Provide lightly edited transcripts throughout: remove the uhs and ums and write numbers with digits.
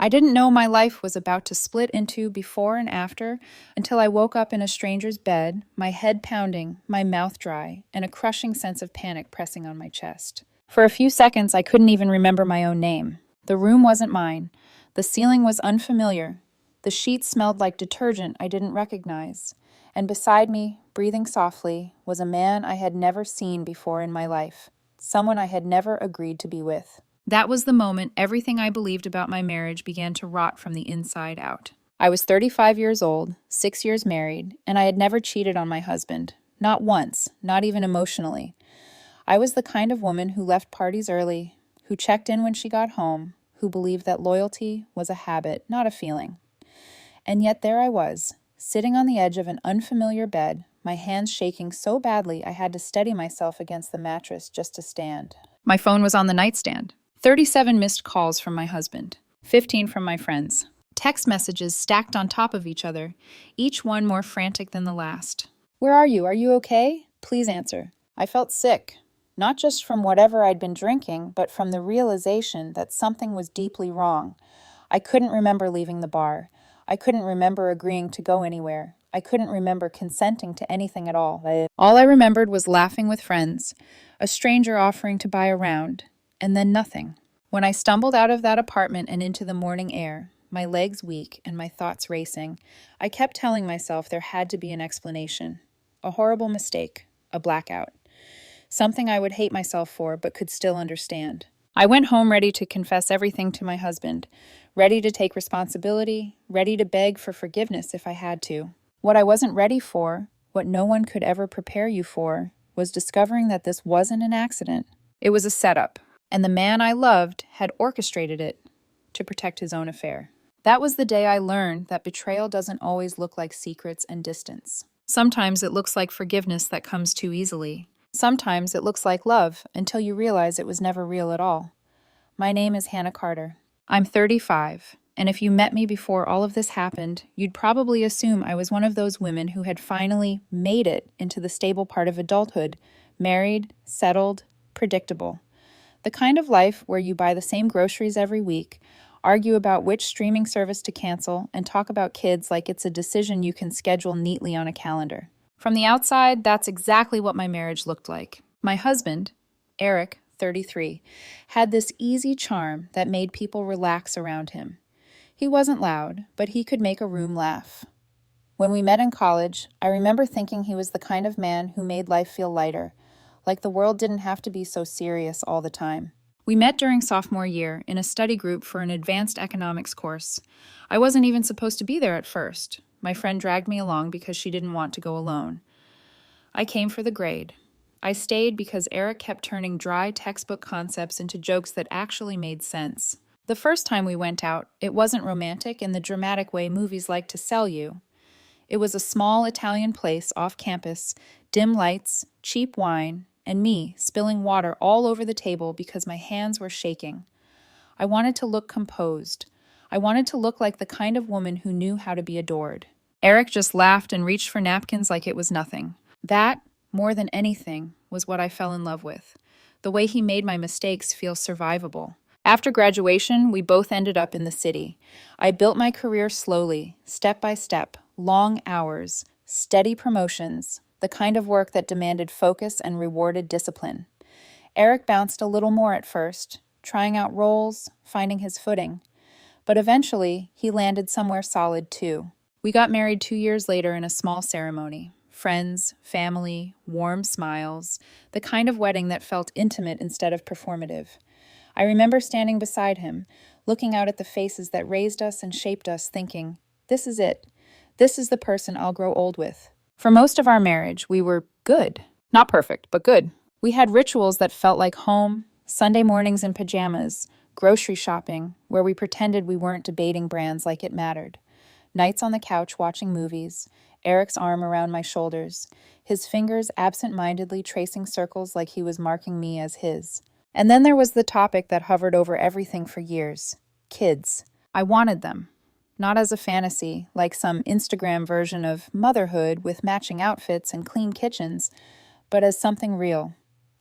I didn't know my life was about to split into before and after until I woke up in a stranger's bed, my head pounding, my mouth dry, and a crushing sense of panic pressing on my chest. For a few seconds, I couldn't even remember my own name. The room wasn't mine. The ceiling was unfamiliar. The sheets smelled like detergent I didn't recognize. And beside me, breathing softly, was a man I had never seen before in my life. Someone I had never agreed to be with. That was the moment everything I believed about my marriage began to rot from the inside out. I was 35 years old, 6 years married, and I had never cheated on my husband. Not once, not even emotionally. I was the kind of woman who left parties early, who checked in when she got home, who believed that loyalty was a habit, not a feeling. And yet there I was, sitting on the edge of an unfamiliar bed, my hands shaking so badly I had to steady myself against the mattress just to stand. My phone was on the nightstand. 37 missed calls from my husband, 15 from my friends. Text messages stacked on top of each other, each one more frantic than the last. Where are you? Are you okay? Please answer. I felt sick, not just from whatever I'd been drinking, but from the realization that something was deeply wrong. I couldn't remember leaving the bar. I couldn't remember agreeing to go anywhere. I couldn't remember consenting to anything at all. All I remembered was laughing with friends, a stranger offering to buy a round, and then nothing. When I stumbled out of that apartment and into the morning air, my legs weak and my thoughts racing, I kept telling myself there had to be an explanation. A horrible mistake, a blackout. Something I would hate myself for but could still understand. I went home ready to confess everything to my husband, ready to take responsibility, ready to beg for forgiveness if I had to. What I wasn't ready for, what no one could ever prepare you for, was discovering that this wasn't an accident. It was a setup, and the man I loved had orchestrated it to protect his own affair. That was the day I learned that betrayal doesn't always look like secrets and distance. Sometimes it looks like forgiveness that comes too easily. Sometimes it looks like love until you realize it was never real at all. My name is Hannah Carter. I'm 35, and if you met me before all of this happened, you'd probably assume I was one of those women who had finally made it into the stable part of adulthood, married, settled, predictable. The kind of life where you buy the same groceries every week, argue about which streaming service to cancel, and talk about kids like it's a decision you can schedule neatly on a calendar. From the outside, that's exactly what my marriage looked like. My husband, Eric, 33, had this easy charm that made people relax around him. He wasn't loud, but he could make a room laugh. When we met in college, I remember thinking he was the kind of man who made life feel lighter, like the world didn't have to be so serious all the time. We met during sophomore year in a study group for an advanced economics course. I wasn't even supposed to be there at first. My friend dragged me along because she didn't want to go alone. I came for the grade. I stayed because Eric kept turning dry textbook concepts into jokes that actually made sense. The first time we went out, it wasn't romantic in the dramatic way movies like to sell you. It was a small Italian place off campus, dim lights, cheap wine, and me spilling water all over the table because my hands were shaking. I wanted to look composed. I wanted to look like the kind of woman who knew how to be adored. Eric just laughed and reached for napkins like it was nothing. That, more than anything, was what I fell in love with. The way he made my mistakes feel survivable. After graduation, we both ended up in the city. I built my career slowly, step by step, long hours, steady promotions, the kind of work that demanded focus and rewarded discipline. Eric bounced a little more at first, trying out roles, finding his footing. But eventually, he landed somewhere solid too. We got married 2 years later in a small ceremony. Friends, family, warm smiles, the kind of wedding that felt intimate instead of performative. I remember standing beside him, looking out at the faces that raised us and shaped us, thinking, this is it. This is the person I'll grow old with. For most of our marriage, we were good. Not perfect, but good. We had rituals that felt like home, Sunday mornings in pajamas, grocery shopping, where we pretended we weren't debating brands like it mattered. Nights on the couch watching movies, Eric's arm around my shoulders, his fingers absent-mindedly tracing circles like he was marking me as his. And then there was the topic that hovered over everything for years. Kids. I wanted them. Not as a fantasy, like some Instagram version of motherhood with matching outfits and clean kitchens, but as something real.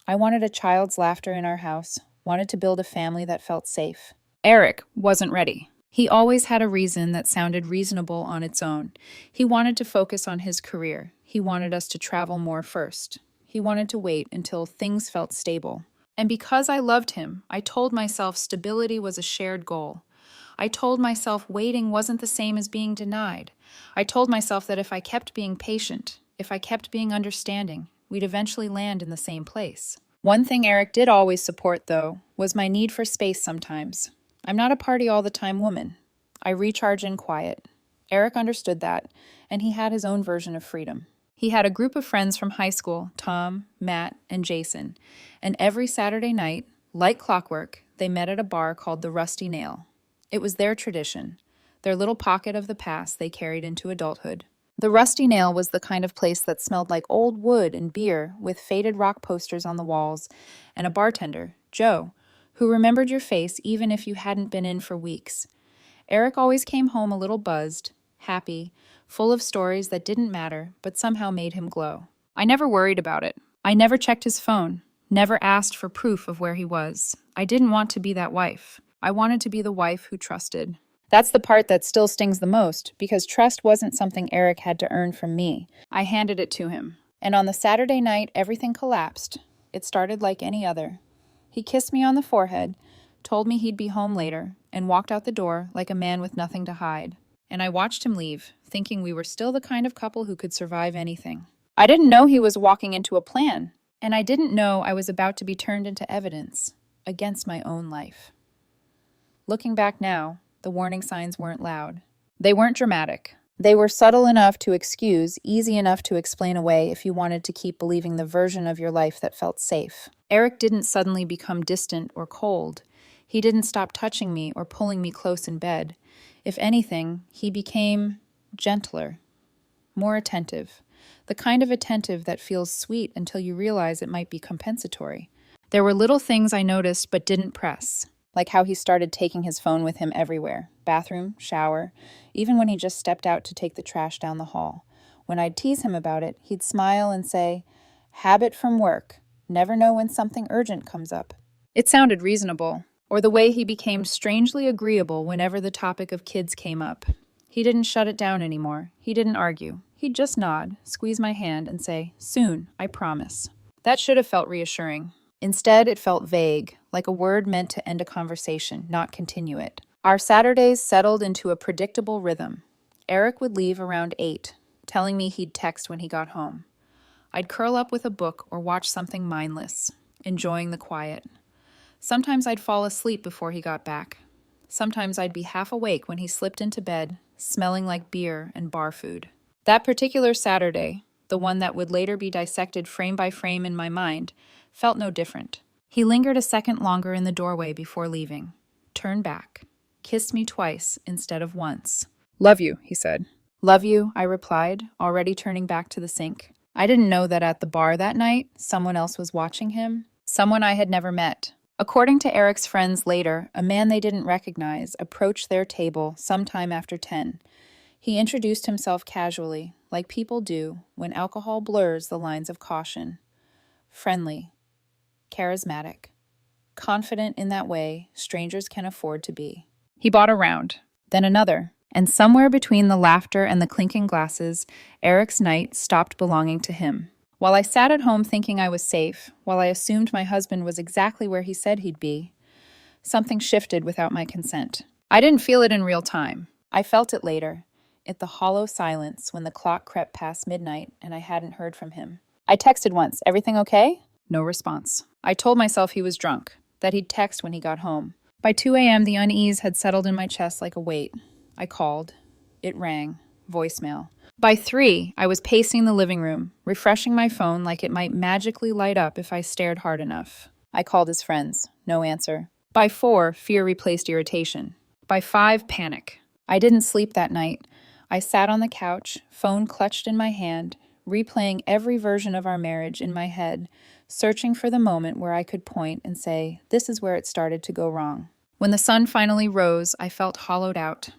I wanted a child's laughter in our house, wanted to build a family that felt safe. Eric wasn't ready. He always had a reason that sounded reasonable on its own. He wanted to focus on his career. He wanted us to travel more first. He wanted to wait until things felt stable. And because I loved him, I told myself stability was a shared goal. I told myself waiting wasn't the same as being denied. I told myself that if I kept being patient, if I kept being understanding, we'd eventually land in the same place. One thing Eric did always support, though, was my need for space sometimes. I'm not a party all the time woman. I recharge in quiet. Eric understood that, and he had his own version of freedom. He had a group of friends from high school, Tom, Matt, and Jason, and every Saturday night, like clockwork, they met at a bar called the Rusty Nail. It was their tradition, their little pocket of the past they carried into adulthood. The Rusty Nail was the kind of place that smelled like old wood and beer, with faded rock posters on the walls, and a bartender, Joe, who remembered your face even if you hadn't been in for weeks. Eric always came home a little buzzed, happy, full of stories that didn't matter, but somehow made him glow. I never worried about it. I never checked his phone, never asked for proof of where he was. I didn't want to be that wife. I wanted to be the wife who trusted. That's the part that still stings the most, because trust wasn't something Eric had to earn from me. I handed it to him. And on the Saturday night, everything collapsed. It started like any other. He kissed me on the forehead, told me he'd be home later, and walked out the door like a man with nothing to hide. And I watched him leave, thinking we were still the kind of couple who could survive anything. I didn't know he was walking into a plan, and I didn't know I was about to be turned into evidence against my own life. Looking back now, the warning signs weren't loud. They weren't dramatic. They were subtle enough to excuse, easy enough to explain away if you wanted to keep believing the version of your life that felt safe. Eric didn't suddenly become distant or cold. He didn't stop touching me or pulling me close in bed. If anything, he became gentler, more attentive, the kind of attentive that feels sweet until you realize it might be compensatory. There were little things I noticed but didn't press. Like how he started taking his phone with him everywhere, bathroom, shower, even when he just stepped out to take the trash down the hall. When I'd tease him about it, he'd smile and say, "Habit from work. Never know when something urgent comes up." It sounded reasonable. Or the way he became strangely agreeable whenever the topic of kids came up. He didn't shut it down anymore. He didn't argue. He'd just nod, squeeze my hand, and say, "Soon, I promise." That should have felt reassuring. Instead, it felt vague, like a word meant to end a conversation, not continue it. Our Saturdays settled into a predictable rhythm. Eric would leave around 8, telling me he'd text when he got home. I'd curl up with a book or watch something mindless, enjoying the quiet. Sometimes I'd fall asleep before he got back. Sometimes I'd be half awake when he slipped into bed, smelling like beer and bar food. That particular Saturday, the one that would later be dissected frame by frame in my mind, felt no different. He lingered a second longer in the doorway before leaving, turned back, kissed me twice instead of once. "Love you," he said. "Love you," I replied, already turning back to the sink. I didn't know that at the bar that night, someone else was watching him, someone I had never met. According to Eric's friends later, a man they didn't recognize approached their table sometime after 10. He introduced himself casually, like people do when alcohol blurs the lines of caution. Friendly, charismatic, confident in that way strangers can afford to be. He bought a round, then another, and somewhere between the laughter and the clinking glasses, Eric's night stopped belonging to him. While I sat at home thinking I was safe, while I assumed my husband was exactly where he said he'd be, something shifted without my consent. I didn't feel it in real time. I felt it later, in the hollow silence when the clock crept past midnight and I hadn't heard from him. I texted once, "Everything okay?" No response. I told myself he was drunk, that he'd text when he got home. By 2 a.m., the unease had settled in my chest like a weight. I called. It rang. Voicemail. By 3, I was pacing the living room, refreshing my phone like it might magically light up if I stared hard enough. I called his friends. No answer. By 4, fear replaced irritation. By 5, panic. I didn't sleep that night. I sat on the couch, phone clutched in my hand, replaying every version of our marriage in my head, searching for the moment where I could point and say, "This is where it started to go wrong." When the sun finally rose, I felt hollowed out,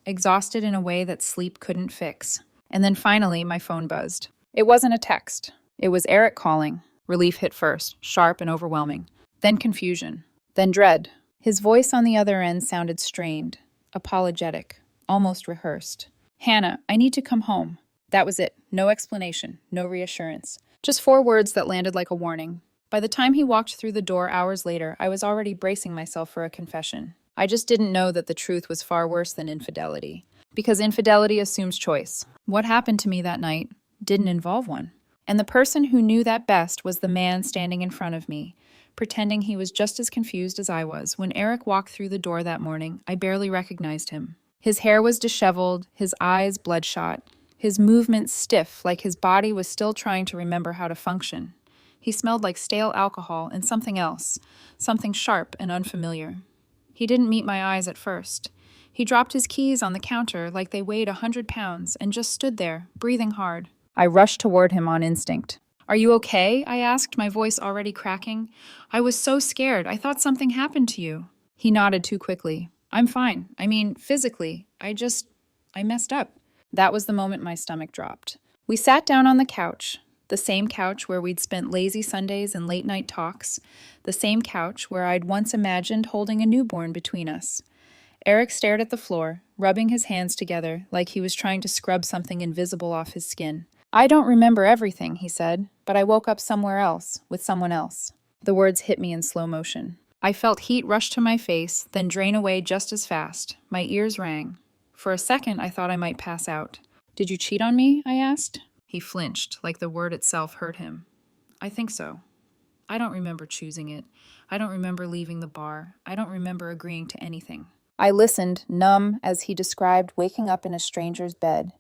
exhausted in a way that sleep couldn't fix. And then finally, my phone buzzed. It wasn't a text. It was Eric calling. Relief hit first, sharp and overwhelming. Then confusion. Then dread. His voice on the other end sounded strained, apologetic, almost rehearsed. Hannah, I need to come home. That was it. No explanation, no reassurance. Just 4 words that landed like a warning. By the time he walked through the door hours later, I was already bracing myself for a confession. I just didn't know that the truth was far worse than infidelity. Because infidelity assumes choice. What happened to me that night didn't involve one. And the person who knew that best was the man standing in front of me, pretending he was just as confused as I was. When Eric walked through the door that morning, I barely recognized him. His hair was disheveled, his eyes bloodshot, his movements stiff, like his body was still trying to remember how to function. He smelled like stale alcohol and something else, something sharp and unfamiliar. He didn't meet my eyes at first. He dropped his keys on the counter like they weighed 100 pounds and just stood there, breathing hard. I rushed toward him on instinct. Are you okay? I asked, my voice already cracking. I was so scared. I thought something happened to you. He nodded too quickly. I'm fine. I mean, physically. I messed up. That was the moment my stomach dropped. We sat down on the couch, the same couch where we'd spent lazy Sundays and late-night talks, the same couch where I'd once imagined holding a newborn between us. Eric stared at the floor, rubbing his hands together like he was trying to scrub something invisible off his skin. I don't remember everything, he said, but I woke up somewhere else, with someone else. The words hit me in slow motion. I felt heat rush to my face, then drain away just as fast. My ears rang. For a second, I thought I might pass out. Did you cheat on me? I asked. He flinched, like the word itself hurt him. I think so. I don't remember choosing it. I don't remember leaving the bar. I don't remember agreeing to anything. I listened, numb, as he described waking up in a stranger's bed.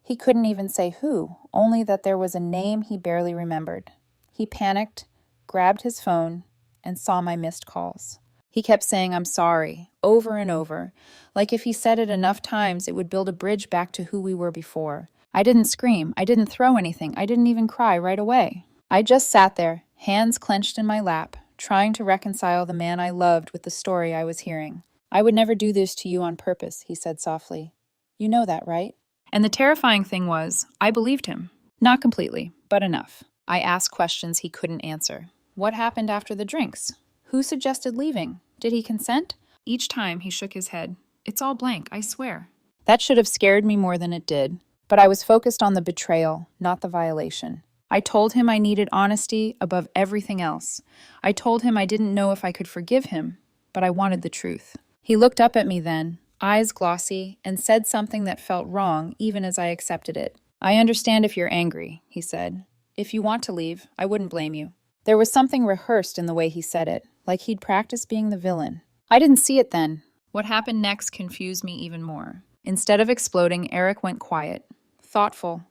He couldn't even say who, only that there was a name he barely remembered. He panicked, grabbed his phone, and saw my missed calls. He kept saying, I'm sorry, over and over, like if he said it enough times, it would build a bridge back to who we were before. I didn't scream, I didn't throw anything, I didn't even cry right away. I just sat there, hands clenched in my lap, trying to reconcile the man I loved with the story I was hearing. I would never do this to you on purpose, he said softly. You know that, right? And the terrifying thing was, I believed him. Not completely, but enough. I asked questions he couldn't answer. What happened after the drinks? Who suggested leaving? Did he consent? Each time he shook his head. It's all blank, I swear. That should have scared me more than it did. But I was focused on the betrayal, not the violation. I told him I needed honesty above everything else. I told him I didn't know if I could forgive him, but I wanted the truth. He looked up at me then, eyes glossy, and said something that felt wrong even as I accepted it. I understand if you're angry, he said. If you want to leave, I wouldn't blame you. There was something rehearsed in the way he said it, like he'd practiced being the villain. I didn't see it then. What happened next confused me even more. Instead of exploding, Eric went quiet, thoughtful,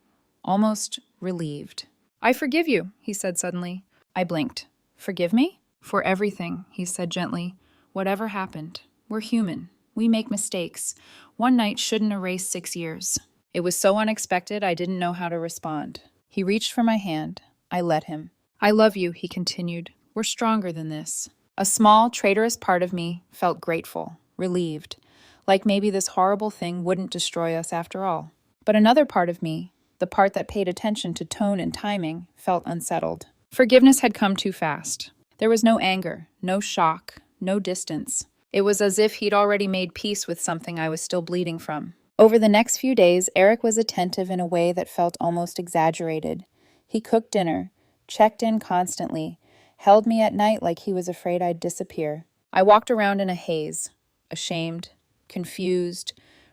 almost relieved. I forgive you, he said suddenly. I blinked. Forgive me? For everything, he said gently. Whatever happened. We're human. We make mistakes. One night shouldn't erase 6 years. It was so unexpected I didn't know how to respond. He reached for my hand. I let him. I love you, he continued. We're stronger than this. A small, traitorous part of me felt grateful, relieved, like maybe this horrible thing wouldn't destroy us after all. But another part of me, the part that paid attention to tone and timing, felt unsettled. Forgiveness had come too fast. There was no anger, no shock, no distance. It was as if he'd already made peace with something I was still bleeding from. Over the next few days, Eric was attentive in a way that felt almost exaggerated. He cooked dinner, checked in constantly, held me at night like he was afraid I'd disappear. I walked around in a haze, ashamed, confused,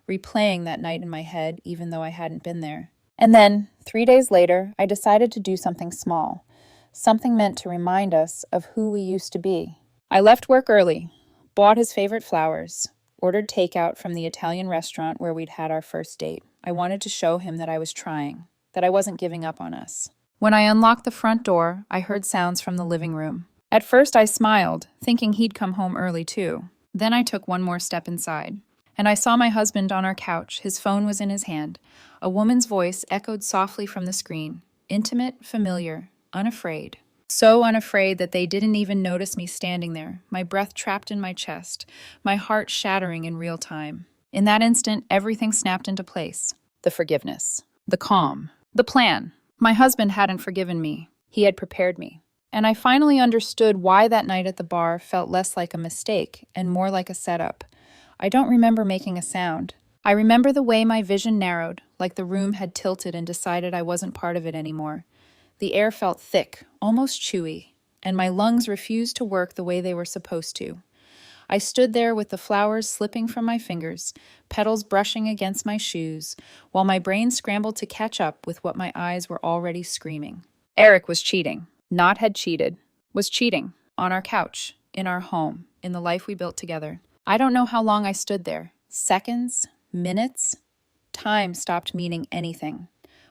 replaying that night in my head even though I hadn't been there. And then, 3 days later, I decided to do something small, something meant to remind us of who we used to be. I left work early, bought his favorite flowers, ordered takeout from the Italian restaurant where we'd had our first date. I wanted to show him that I was trying, that I wasn't giving up on us. When I unlocked the front door, I heard sounds from the living room. At first I smiled, thinking he'd come home early too. Then I took one more step inside, and I saw my husband on our couch. His phone was in his hand. A woman's voice echoed softly from the screen, intimate, familiar, unafraid. So unafraid that they didn't even notice me standing there, my breath trapped in my chest, my heart shattering in real time. In that instant, everything snapped into place. The forgiveness, the calm, the plan. My husband hadn't forgiven me. He had prepared me. And I finally understood why that night at the bar felt less like a mistake and more like a setup. I don't remember making a sound. I remember the way my vision narrowed, like the room had tilted and decided I wasn't part of it anymore. The air felt thick, almost chewy, and my lungs refused to work the way they were supposed to. I stood there with the flowers slipping from my fingers, petals brushing against my shoes, while my brain scrambled to catch up with what my eyes were already screaming. Eric was cheating. Not had cheated. Was cheating. On our couch. In our home. In the life we built together. I don't know how long I stood there. Seconds? Minutes? Time stopped meaning anything.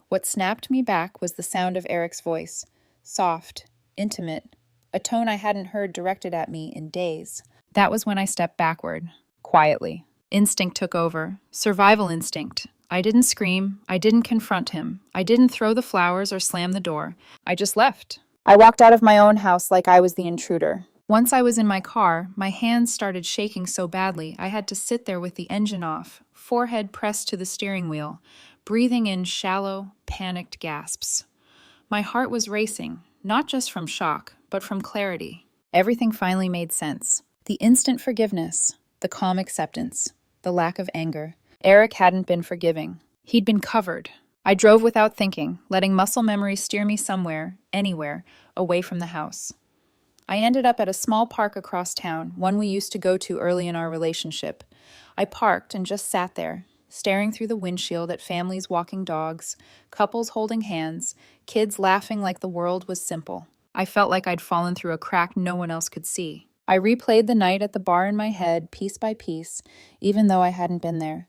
What snapped me back was the sound of Eric's voice. Soft. Intimate. A tone I hadn't heard directed at me in days. That was when I stepped backward. Quietly. Instinct took over. Survival instinct. I didn't scream. I didn't confront him. I didn't throw the flowers or slam the door. I just left. I walked out of my own house like I was the intruder. Once I was in my car, my hands started shaking so badly I had to sit there with the engine off, forehead pressed to the steering wheel, breathing in shallow, panicked gasps. My heart was racing, not just from shock, but from clarity. Everything finally made sense. The instant forgiveness, the calm acceptance, the lack of anger. Eric hadn't been forgiving. He'd been covered. I drove without thinking, letting muscle memory steer me somewhere, anywhere, away from the house. I ended up at a small park across town, one we used to go to early in our relationship. I parked and just sat there, staring through the windshield at families walking dogs, couples holding hands, kids laughing like the world was simple. I felt like I'd fallen through a crack no one else could see. I replayed the night at the bar in my head, piece by piece, even though I hadn't been there.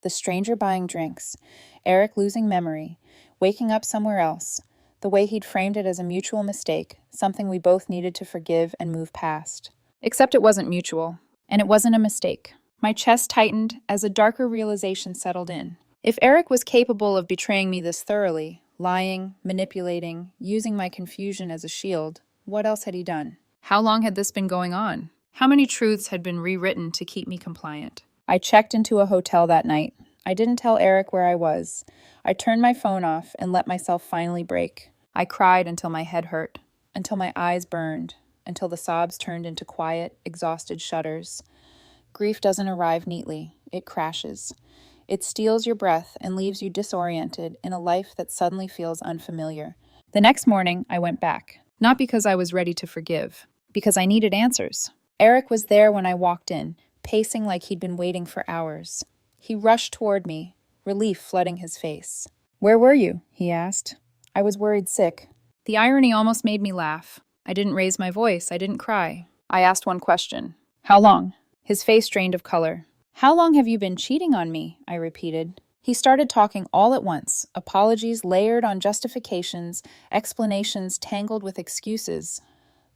The stranger buying drinks, Eric losing memory, waking up somewhere else, the way he'd framed it as a mutual mistake, something we both needed to forgive and move past. Except it wasn't mutual, and it wasn't a mistake. My chest tightened as a darker realization settled in. If Eric was capable of betraying me this thoroughly, lying, manipulating, using my confusion as a shield, what else had he done? How long had this been going on? How many truths had been rewritten to keep me compliant? I checked into a hotel that night. I didn't tell Eric where I was. I turned my phone off and let myself finally break. I cried until my head hurt, until my eyes burned, until the sobs turned into quiet, exhausted shudders. Grief doesn't arrive neatly. It crashes. It steals your breath and leaves you disoriented in a life that suddenly feels unfamiliar. The next morning, I went back. Not because I was ready to forgive, because I needed answers. Eric was there when I walked in, pacing like he'd been waiting for hours. He rushed toward me, relief flooding his face. "Where were you?" he asked. I was worried sick. The irony almost made me laugh. I didn't raise my voice. I didn't cry. I asked one question. "How long?" His face drained of color. "How long have you been cheating on me?" I repeated. He started talking all at once, apologies layered on justifications, explanations tangled with excuses.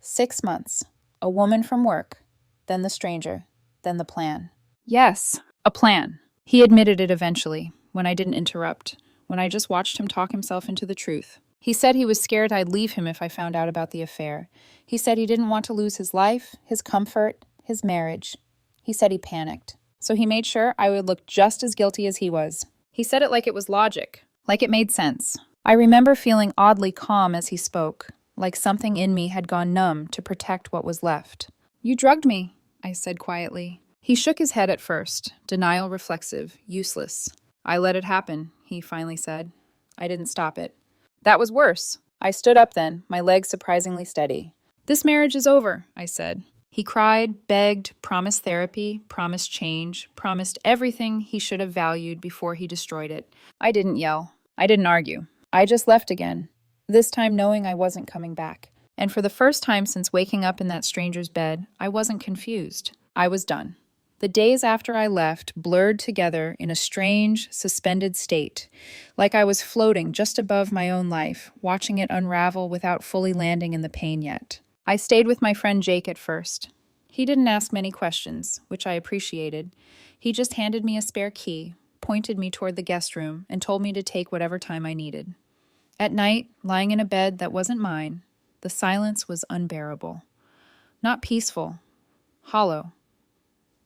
6 months. A woman from work. Then the stranger. Then the plan. Yes, a plan. He admitted it eventually, when I didn't interrupt, when I just watched him talk himself into the truth. He said he was scared I'd leave him if I found out about the affair. He said he didn't want to lose his life, his comfort, his marriage. He said he panicked. So he made sure I would look just as guilty as he was. He said it like it was logic, like it made sense. I remember feeling oddly calm as he spoke, like something in me had gone numb to protect what was left. "You drugged me," I said quietly. He shook his head at first, denial reflexive, useless. "I let it happen," he finally said. I didn't stop it. That was worse. I stood up then, my legs surprisingly steady. "This marriage is over," I said. He cried, begged, promised therapy, promised change, promised everything he should have valued before he destroyed it. I didn't yell. I didn't argue. I just left again, this time knowing I wasn't coming back. And for the first time since waking up in that stranger's bed, I wasn't confused. I was done. The days after I left blurred together in a strange, suspended state, like I was floating just above my own life, watching it unravel without fully landing in the pain yet. I stayed with my friend Jake at first. He didn't ask many questions, which I appreciated. He just handed me a spare key, pointed me toward the guest room, and told me to take whatever time I needed. At night, lying in a bed that wasn't mine, the silence was unbearable. Not peaceful, hollow.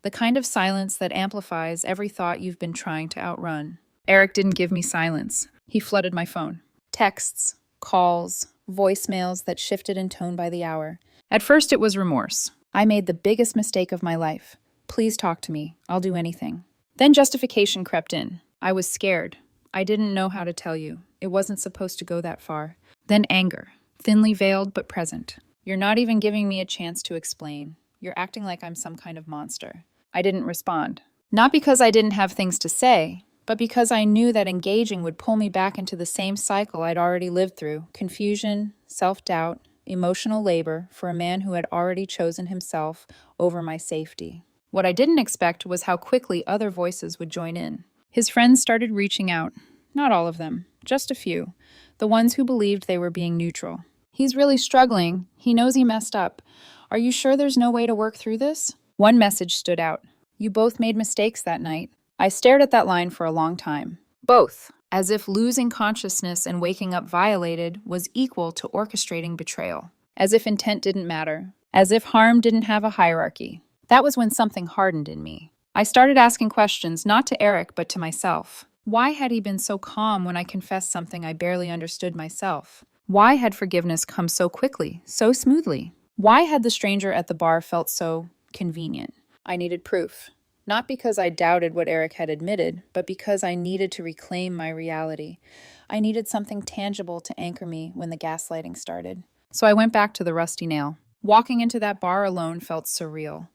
The kind of silence that amplifies every thought you've been trying to outrun. Eric didn't give me silence. He flooded my phone. Texts, calls, voicemails that shifted in tone by the hour. At first it was remorse. I made the biggest mistake of my life. Please talk to me. I'll do anything. Then justification crept in. I was scared. I didn't know how to tell you. It wasn't supposed to go that far. Then anger, thinly veiled but present. You're not even giving me a chance to explain. You're acting like I'm some kind of monster. I didn't respond. Not because I didn't have things to say, but because I knew that engaging would pull me back into the same cycle I'd already lived through: confusion, self-doubt, emotional labor for a man who had already chosen himself over my safety. What I didn't expect was how quickly other voices would join in. His friends started reaching out. Not all of them, just a few. The ones who believed they were being neutral. He's really struggling. He knows he messed up. Are you sure there's no way to work through this? One message stood out. You both made mistakes that night. I stared at that line for a long time. Both, as if losing consciousness and waking up violated was equal to orchestrating betrayal. As if intent didn't matter. As if harm didn't have a hierarchy. That was when something hardened in me. I started asking questions, not to Eric, but to myself. Why had he been so calm when I confessed something I barely understood myself? Why had forgiveness come so quickly, so smoothly? Why had the stranger at the bar felt so convenient? I needed proof. Not because I doubted what Eric had admitted, but because I needed to reclaim my reality. I needed something tangible to anchor me when the gaslighting started. So I went back to the rusty nail. Walking into that bar alone felt surreal.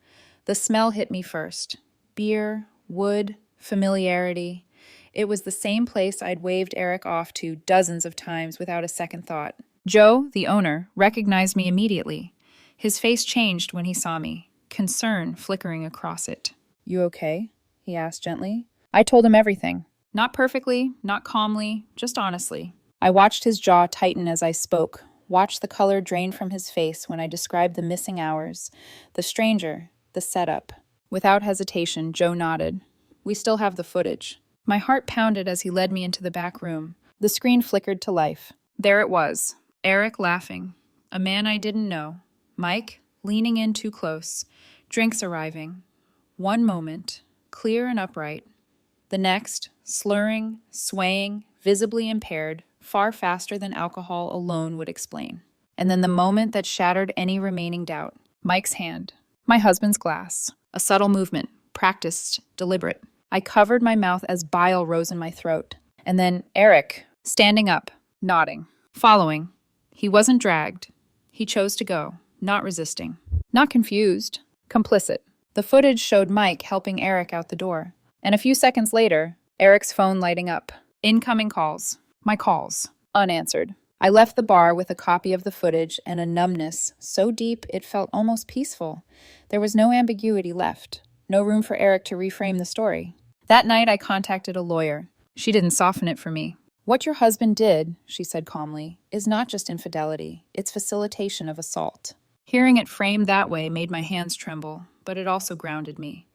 The smell hit me first. Beer, wood, familiarity. It was the same place I'd waved Eric off to dozens of times without a second thought. Joe, the owner, recognized me immediately. His face changed when he saw me, concern flickering across it. You okay? He asked gently. I told him everything. Not perfectly, not calmly, just honestly. I watched his jaw tighten as I spoke, watched the color drain from his face when I described the missing hours, the stranger, the setup. Without hesitation, Joe nodded. We still have the footage. My heart pounded as he led me into the back room. The screen flickered to life. There it was, Eric laughing. A man I didn't know. Mike, leaning in too close. Drinks arriving. One moment, clear and upright. The next, slurring, swaying, visibly impaired, far faster than alcohol alone would explain. And then the moment that shattered any remaining doubt. Mike's hand. My husband's glass. A subtle movement, practiced, deliberate. I covered my mouth as bile rose in my throat. And then Eric, standing up, nodding, following. He wasn't dragged. He chose to go, not resisting. Not confused, complicit. The footage showed Mike helping Eric out the door. And a few seconds later, Eric's phone lighting up. Incoming calls. My calls. Unanswered. I left the bar with a copy of the footage and a numbness so deep it felt almost peaceful. There was no ambiguity left. No room for Eric to reframe the story. That night, I contacted a lawyer. She didn't soften it for me. What your husband did, she said calmly, is not just infidelity. It's facilitation of assault. Hearing it framed that way made my hands tremble, but it also grounded me.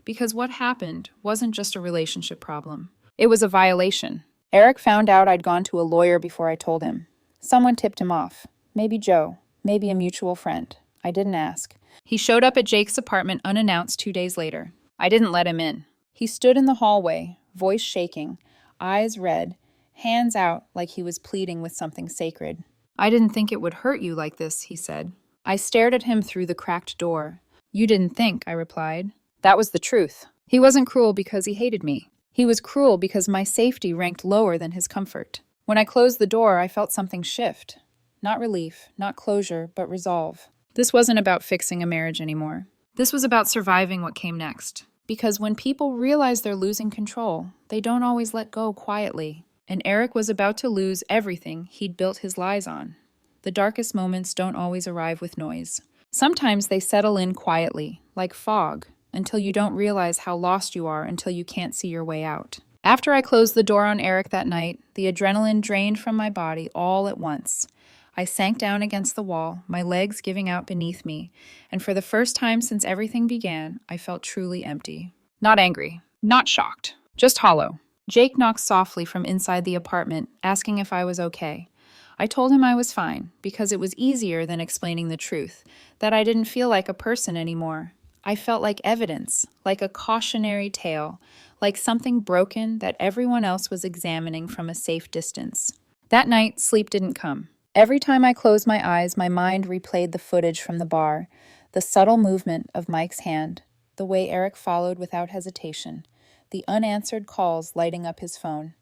Because what happened wasn't just a relationship problem. It was a violation. Eric found out I'd gone to a lawyer before I told him. Someone tipped him off. Maybe Joe. Maybe a mutual friend. I didn't ask. He showed up at Jake's apartment unannounced 2 days later. I didn't let him in. He stood in the hallway, voice shaking, eyes red, hands out like he was pleading with something sacred. I didn't think it would hurt you like this, he said. I stared at him through the cracked door. You didn't think, I replied. That was the truth. He wasn't cruel because he hated me. He was cruel because my safety ranked lower than his comfort. When I closed the door, I felt something shift. Not relief, not closure, but resolve. This wasn't about fixing a marriage anymore. This was about surviving what came next. Because when people realize they're losing control, they don't always let go quietly. And Eric was about to lose everything he'd built his lies on. The darkest moments don't always arrive with noise. Sometimes they settle in quietly, like fog, until you don't realize how lost you are until you can't see your way out. After I closed the door on Eric that night, the adrenaline drained from my body all at once. I sank down against the wall, my legs giving out beneath me, and for the first time since everything began, I felt truly empty. Not angry, not shocked, just hollow. Jake knocked softly from inside the apartment, asking if I was okay. I told him I was fine, because it was easier than explaining the truth, that I didn't feel like a person anymore. I felt like evidence, like a cautionary tale, like something broken that everyone else was examining from a safe distance. That night, sleep didn't come. Every time I closed my eyes, my mind replayed the footage from the bar, the subtle movement of Mike's hand, the way Eric followed without hesitation, the unanswered calls lighting up his phone.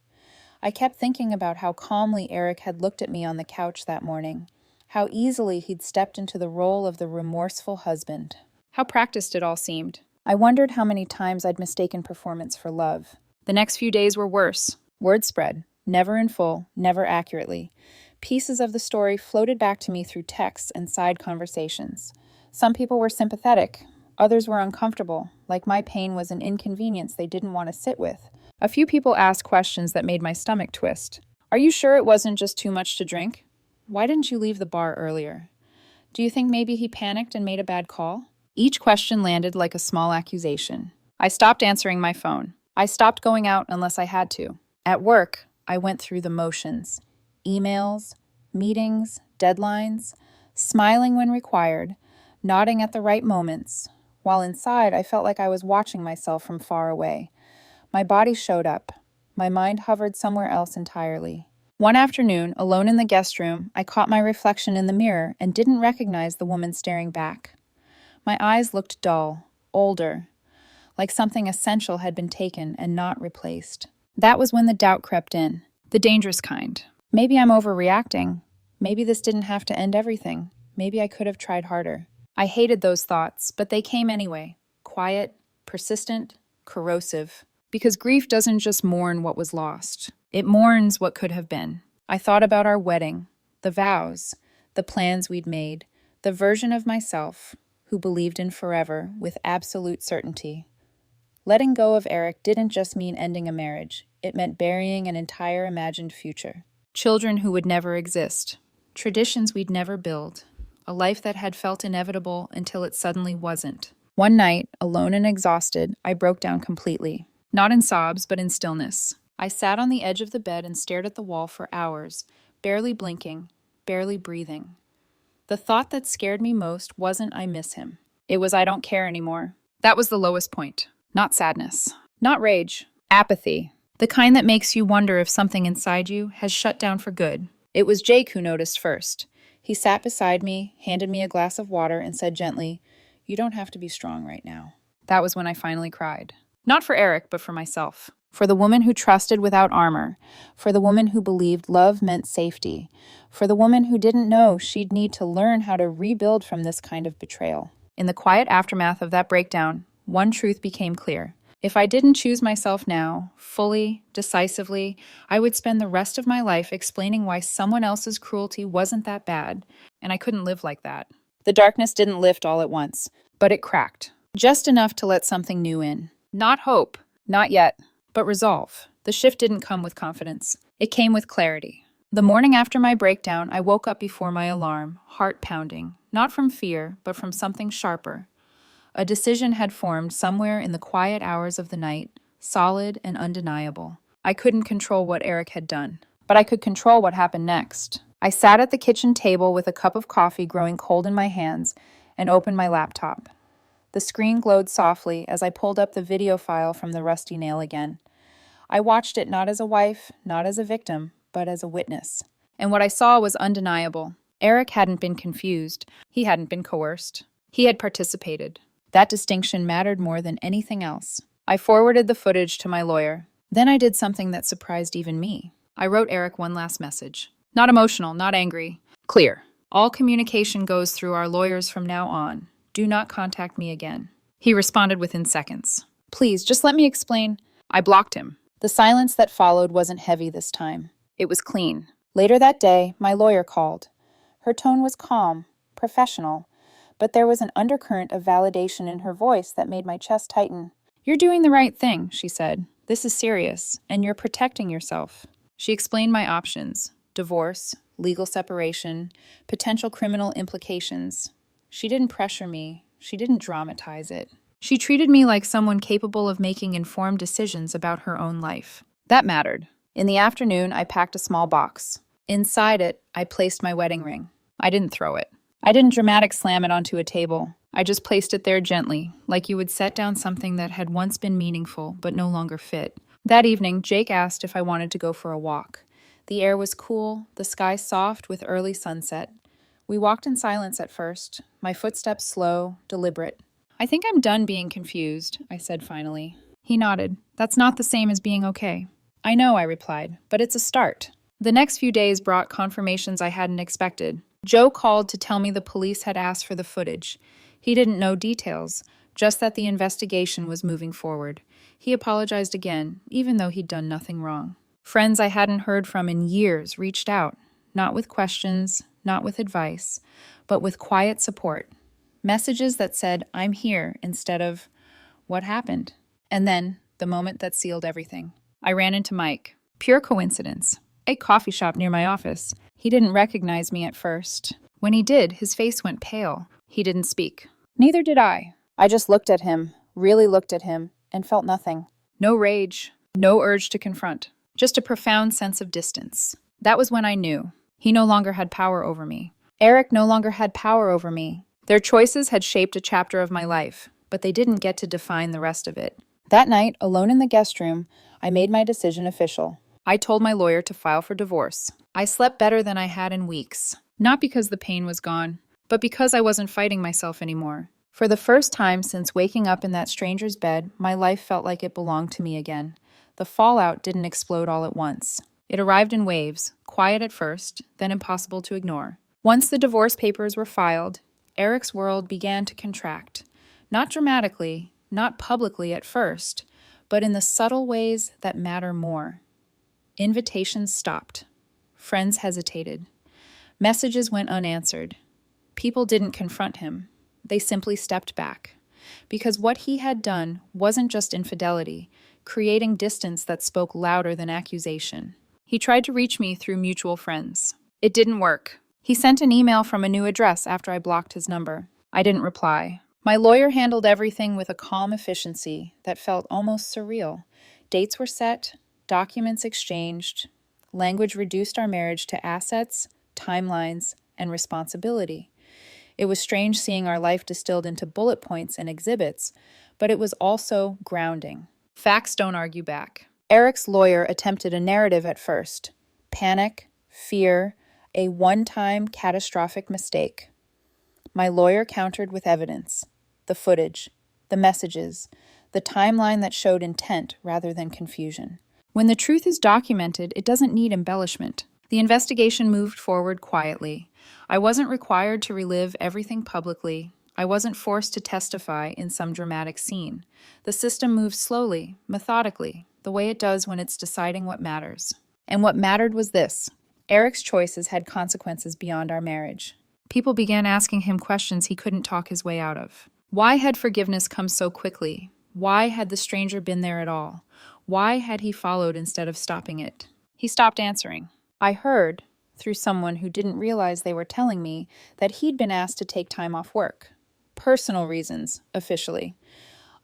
I kept thinking about how calmly Eric had looked at me on the couch that morning, how easily he'd stepped into the role of the remorseful husband. How practiced it all seemed. I wondered how many times I'd mistaken performance for love. The next few days were worse. Word spread, never in full, never accurately. Pieces of the story floated back to me through texts and side conversations. Some people were sympathetic. Others were uncomfortable, like my pain was an inconvenience they didn't want to sit with. A few people asked questions that made my stomach twist. Are you sure it wasn't just too much to drink? Why didn't you leave the bar earlier? Do you think maybe he panicked and made a bad call? Each question landed like a small accusation. I stopped answering my phone. I stopped going out unless I had to. At work, I went through the motions. Emails, meetings, deadlines, smiling when required, nodding at the right moments. While inside, I felt like I was watching myself from far away. My body showed up. My mind hovered somewhere else entirely. One afternoon, alone in the guest room, I caught my reflection in the mirror and didn't recognize the woman staring back. My eyes looked dull, older, like something essential had been taken and not replaced. That was when the doubt crept in, the dangerous kind. Maybe I'm overreacting. Maybe this didn't have to end everything. Maybe I could have tried harder. I hated those thoughts, but they came anyway. Quiet, persistent, corrosive. Because grief doesn't just mourn what was lost. It mourns what could have been. I thought about our wedding, the vows, the plans we'd made, the version of myself who believed in forever with absolute certainty. Letting go of Eric didn't just mean ending a marriage. It meant burying an entire imagined future. Children who would never exist. Traditions we'd never build. A life that had felt inevitable until it suddenly wasn't. One night, alone and exhausted, I broke down completely. Not in sobs, but in stillness. I sat on the edge of the bed and stared at the wall for hours, barely blinking, barely breathing. The thought that scared me most wasn't I miss him. It was I don't care anymore. That was the lowest point. Not sadness. Not rage. Apathy. The kind that makes you wonder if something inside you has shut down for good. It was Jake who noticed first. He sat beside me, handed me a glass of water, and said gently, "You don't have to be strong right now." That was when I finally cried. Not for Eric, but for myself. For the woman who trusted without armor. For the woman who believed love meant safety. For the woman who didn't know she'd need to learn how to rebuild from this kind of betrayal. In the quiet aftermath of that breakdown, one truth became clear. If I didn't choose myself now, fully, decisively, I would spend the rest of my life explaining why someone else's cruelty wasn't that bad, and I couldn't live like that. The darkness didn't lift all at once, but it cracked. Just enough to let something new in. Not hope, not yet, but resolve. The shift didn't come with confidence. It came with clarity. The morning after my breakdown, I woke up before my alarm, heart pounding, not from fear, but from something sharper. A decision had formed somewhere in the quiet hours of the night, solid and undeniable. I couldn't control what Eric had done, but I could control what happened next. I sat at the kitchen table with a cup of coffee growing cold in my hands and opened my laptop. The screen glowed softly as I pulled up the video file from the rusty nail again. I watched it not as a wife, not as a victim, but as a witness. And what I saw was undeniable. Eric hadn't been confused. He hadn't been coerced. He had participated. That distinction mattered more than anything else. I forwarded the footage to my lawyer. Then I did something that surprised even me. I wrote Eric one last message. Not emotional, not angry. Clear. All communication goes through our lawyers from now on. Do not contact me again. He responded within seconds. Please, just let me explain. I blocked him. The silence that followed wasn't heavy this time. It was clean. Later that day, my lawyer called. Her tone was calm, professional, but there was an undercurrent of validation in her voice that made my chest tighten. You're doing the right thing, she said. This is serious, and you're protecting yourself. She explained my options: divorce, legal separation, potential criminal implications. She didn't pressure me. She didn't dramatize it. She treated me like someone capable of making informed decisions about her own life. That mattered. In the afternoon, I packed a small box. Inside it, I placed my wedding ring. I didn't throw it. I didn't dramatic slam it onto a table. I just placed it there gently, like you would set down something that had once been meaningful but no longer fit. That evening, Jake asked if I wanted to go for a walk. The air was cool, the sky soft with early sunset. We walked in silence at first, my footsteps slow, deliberate. I think I'm done being confused, I said finally. He nodded. That's not the same as being okay. I know, I replied, but it's a start. The next few days brought confirmations I hadn't expected. Joe called to tell me the police had asked for the footage. He didn't know details, just that the investigation was moving forward. He apologized again, even though he'd done nothing wrong. Friends I hadn't heard from in years reached out, not with questions, not with advice, but with quiet support. Messages that said, I'm here, instead of, what happened? And then, the moment that sealed everything. I ran into Mike. Pure coincidence. A coffee shop near my office. He didn't recognize me at first. When he did, his face went pale. He didn't speak. Neither did I. I just looked at him, really looked at him, and felt nothing. No rage, no urge to confront. Just a profound sense of distance. That was when I knew. He no longer had power over me. Eric no longer had power over me. Their choices had shaped a chapter of my life, but they didn't get to define the rest of it. That night, alone in the guest room, I made my decision official. I told my lawyer to file for divorce. I slept better than I had in weeks. Not because the pain was gone, but because I wasn't fighting myself anymore. For the first time since waking up in that stranger's bed, my life felt like it belonged to me again. The fallout didn't explode all at once. It arrived in waves, quiet at first, then impossible to ignore. Once the divorce papers were filed, Eric's world began to contract. Not dramatically, not publicly at first, but in the subtle ways that matter more. Invitations stopped. Friends hesitated. Messages went unanswered. People didn't confront him. They simply stepped back. Because what he had done wasn't just infidelity, creating distance that spoke louder than accusation. He tried to reach me through mutual friends. It didn't work. He sent an email from a new address after I blocked his number. I didn't reply. My lawyer handled everything with a calm efficiency that felt almost surreal. Dates were set, documents exchanged, language reduced our marriage to assets, timelines, and responsibility. It was strange seeing our life distilled into bullet points and exhibits, but it was also grounding. Facts don't argue back. Eric's lawyer attempted a narrative at first. Panic, fear, a one-time catastrophic mistake. My lawyer countered with evidence. The footage, the messages, the timeline that showed intent rather than confusion. When the truth is documented, it doesn't need embellishment. The investigation moved forward quietly. I wasn't required to relive everything publicly. I wasn't forced to testify in some dramatic scene. The system moved slowly, methodically, the way it does when it's deciding what matters. And what mattered was this. Eric's choices had consequences beyond our marriage. People began asking him questions he couldn't talk his way out of. Why had forgiveness come so quickly? Why had the stranger been there at all? Why had he followed instead of stopping it? He stopped answering. I heard, through someone who didn't realize they were telling me, that he'd been asked to take time off work. Personal reasons, officially.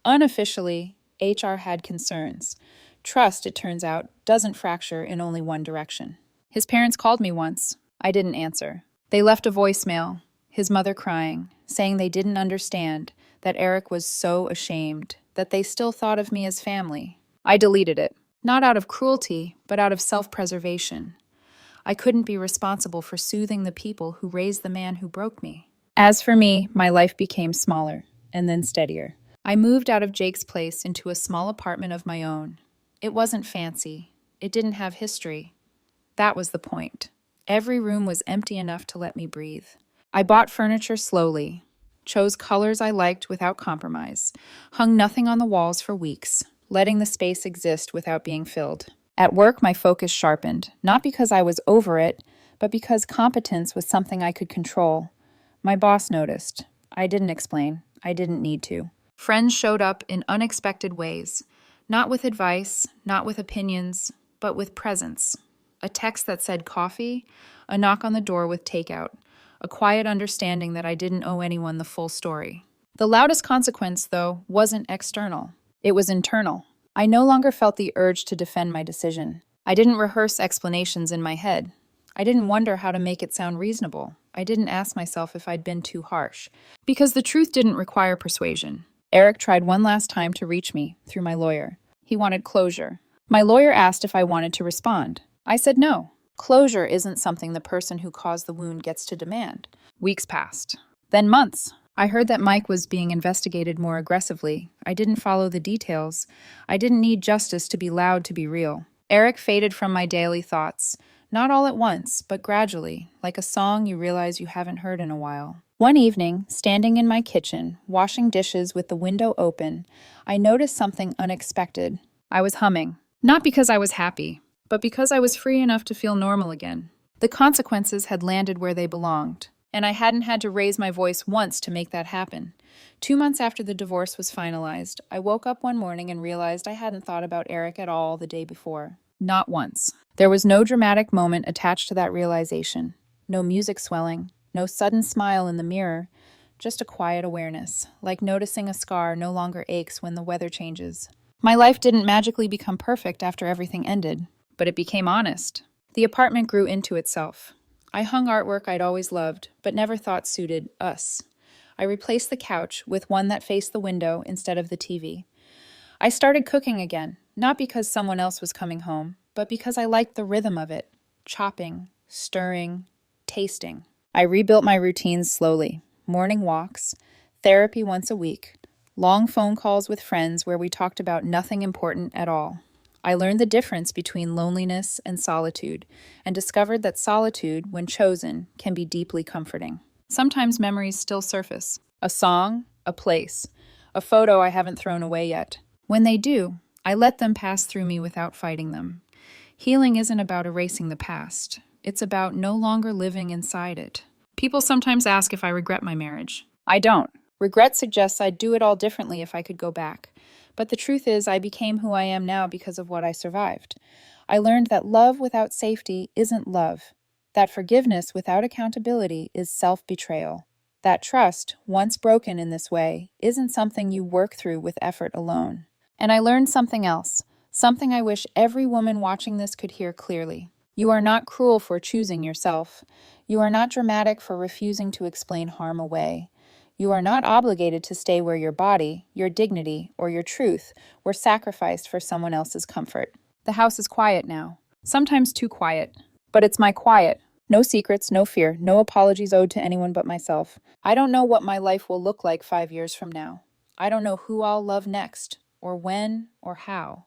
Unofficially, HR had concerns. Trust, it turns out, doesn't fracture in only one direction. His parents called me once. I didn't answer. They left a voicemail, his mother crying, saying they didn't understand, that Eric was so ashamed, that they still thought of me as family. I deleted it, not out of cruelty, but out of self-preservation. I couldn't be responsible for soothing the people who raised the man who broke me. As for me, my life became smaller, and then steadier. I moved out of Jake's place into a small apartment of my own. It wasn't fancy. It didn't have history. That was the point. Every room was empty enough to let me breathe. I bought furniture slowly, chose colors I liked without compromise, hung nothing on the walls for weeks, letting the space exist without being filled. At work, my focus sharpened, not because I was over it, but because competence was something I could control. My boss noticed. I didn't explain. I didn't need to. Friends showed up in unexpected ways, not with advice, not with opinions, but with presence. A text that said coffee, a knock on the door with takeout, a quiet understanding that I didn't owe anyone the full story. The loudest consequence, though, wasn't external. It was internal. I no longer felt the urge to defend my decision. I didn't rehearse explanations in my head. I didn't wonder how to make it sound reasonable. I didn't ask myself if I'd been too harsh. Because the truth didn't require persuasion. Eric tried one last time to reach me, through my lawyer. He wanted closure. My lawyer asked if I wanted to respond. I said no. Closure isn't something the person who caused the wound gets to demand. Weeks passed. Then months. I heard that Mike was being investigated more aggressively. I didn't follow the details. I didn't need justice to be loud to be real. Eric faded from my daily thoughts. Not all at once, but gradually, like a song you realize you haven't heard in a while. One evening, standing in my kitchen, washing dishes with the window open, I noticed something unexpected. I was humming. Not because I was happy, but because I was free enough to feel normal again. The consequences had landed where they belonged, and I hadn't had to raise my voice once to make that happen. 2 months after the divorce was finalized, I woke up one morning and realized I hadn't thought about Eric at all the day before. Not once. There was no dramatic moment attached to that realization. No music swelling, no sudden smile in the mirror, just a quiet awareness, like noticing a scar no longer aches when the weather changes. My life didn't magically become perfect after everything ended, but it became honest. The apartment grew into itself. I hung artwork I'd always loved, but never thought suited us. I replaced the couch with one that faced the window instead of the TV. I started cooking again, not because someone else was coming home, but because I liked the rhythm of it. Chopping, stirring, tasting. I rebuilt my routines slowly. Morning walks, therapy once a week, long phone calls with friends where we talked about nothing important at all. I learned the difference between loneliness and solitude, and discovered that solitude, when chosen, can be deeply comforting. Sometimes memories still surface. A song, a place, a photo I haven't thrown away yet. When they do, I let them pass through me without fighting them. Healing isn't about erasing the past. It's about no longer living inside it. People sometimes ask if I regret my marriage. I don't. Regret suggests I'd do it all differently if I could go back. But the truth is, I became who I am now because of what I survived. I learned that love without safety isn't love. That forgiveness without accountability is self-betrayal. That trust, once broken in this way, isn't something you work through with effort alone. And I learned something else, something I wish every woman watching this could hear clearly. You are not cruel for choosing yourself. You are not dramatic for refusing to explain harm away. You are not obligated to stay where your body, your dignity, or your truth were sacrificed for someone else's comfort. The house is quiet now, sometimes too quiet. But it's my quiet. No secrets, no fear, no apologies owed to anyone but myself. I don't know what my life will look like 5 years from now. I don't know who I'll love next, or when, or how.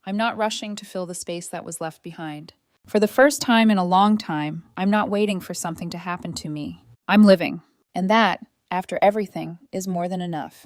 I'm not rushing to fill the space that was left behind. For the first time in a long time, I'm not waiting for something to happen to me. I'm living. And that, after everything, is more than enough.